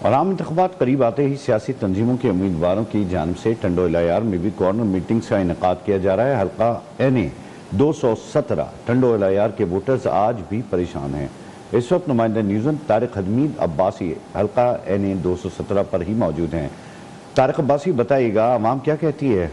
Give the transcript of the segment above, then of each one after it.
اور عام انتخابات قریب آتے ہی سیاسی تنظیموں کے امیدواروں کی جانب سے ٹنڈو العیار میں بھی کارنر میٹنگز کا انعقاد کیا جا رہا ہے۔ حلقہ این 217 ٹنڈو العیار کے ووٹرز آج بھی پریشان ہیں۔ اس وقت نمائندہ نیوزن طارق حمید عباسی حلقہ این 217 پر ہی موجود ہیں۔ طارق عباسی، بتائیے گا عوام کیا کہتی ہے؟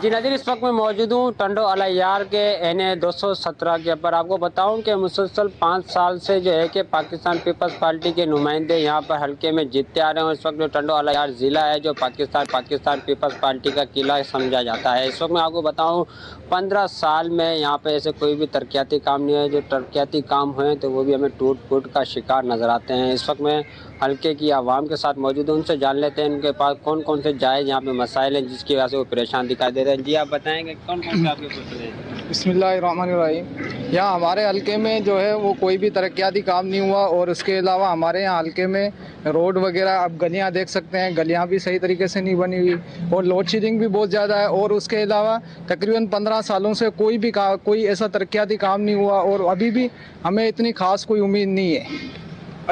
جی ناظرین، اس وقت میں موجود ہوں ٹنڈو العیار کے این 217 کے پر۔ آپ کو بتاؤں کہ مسلسل 5 سال سے جو ہے کہ پاکستان پیپلز پارٹی کے نمائندے یہاں پر حلقے میں جیتتے آ رہے ہیں۔ اس وقت جو ٹنڈو العیار ضلع ہے جو پاکستان پیپلز پارٹی کا قلعہ سمجھا جاتا ہے۔ اس وقت میں آپ کو بتاؤں 15 سال میں یہاں پہ ایسے کوئی بھی ترقیاتی کام نہیں ہے۔ جو ترقیاتی کام ہوئے تو وہ بھی ہمیں ٹوٹ پھوٹ کا شکار نظر آتے ہیں۔ اس وقت میں حلقے کی عوام کے ساتھ موجود ہوں، ان سے جان لیتے ہیں ان کے پاس کون کون سے جائز یہاں پہ مسائل ہیں جس کی وجہ سے وہ پریشان دکھائی دے رہے ہیں۔ جی آپ بتائیں گے کون کون سے آپ کے مسئلے ہیں؟ بسم اللہ الرحمن الرحیم۔ یہاں ہمارے حلقے میں جو ہے وہ کوئی بھی ترقیاتی کام نہیں ہوا، اور اس کے علاوہ ہمارے یہاں حلقے میں روڈ وغیرہ، اب گلیاں دیکھ سکتے ہیں، گلیاں بھی صحیح طریقے سے نہیں بنی ہوئی، اور لوڈ شیڈنگ بھی بہت زیادہ ہے۔ اور اس کے علاوہ تقریباً 15 سالوں سے کوئی ایسا ترقیاتی کام نہیں ہوا، اور ابھی بھی ہمیں اتنی خاص کوئی امید نہیں ہے۔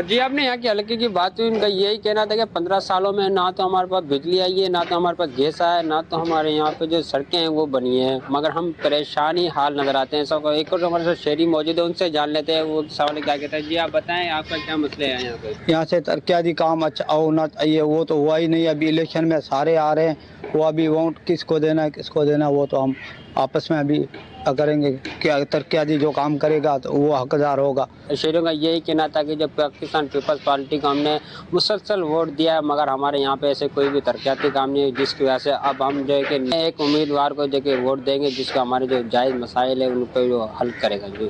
جی آپ نے یہاں کے حلقے کی بات ہوئی، ان کا یہی کہنا تھا کہ 15 سالوں میں نہ تو ہمارے پاس بجلی آئی ہے، نہ تو ہمارے پاس گیس آیا ہے، نہ تو ہمارے یہاں پہ جو سڑکیں ہیں وہ بنی ہیں، مگر ہم پریشانی حال نظر آتے ہیں۔ سب ایک اور ہمارے ساتھ شہری موجود ہے، ان سے جان لیتے ہیں وہ سوال کیا کہتے ہیں۔ جی آپ بتائیں آپ کا کیا مسئلے ہیں یہاں پہ؟ یہاں سے ترقیاتی کام اچھا ہونا چاہیے، وہ تو ہوا ہی نہیں۔ ابھی الیکشن میں سارے آ رہے ہیں، وہ ابھی ووٹ کس کو دینا ہے کس کو دینا ہے وہ تو ہم آپس میں ابھی کریں گے۔ کیا ترقیاتی جو کام کرے گا تو وہ حقدار ہوگا۔ شہریوں کا یہی کہنا تھا کہ جب پاکستان پیپلز پارٹی کو ہم نے مسلسل ووٹ دیا ہے مگر ہمارے یہاں پہ ایسے کوئی بھی ترقیاتی کام نہیں ہے، جس کی وجہ سے اب ہم جو ہے کہ ایک امیدوار کو جو کہ ووٹ دیں گے جس کا ہمارے جو جائز مسائل ہیں ان پہ جو حل کرے گا۔ جی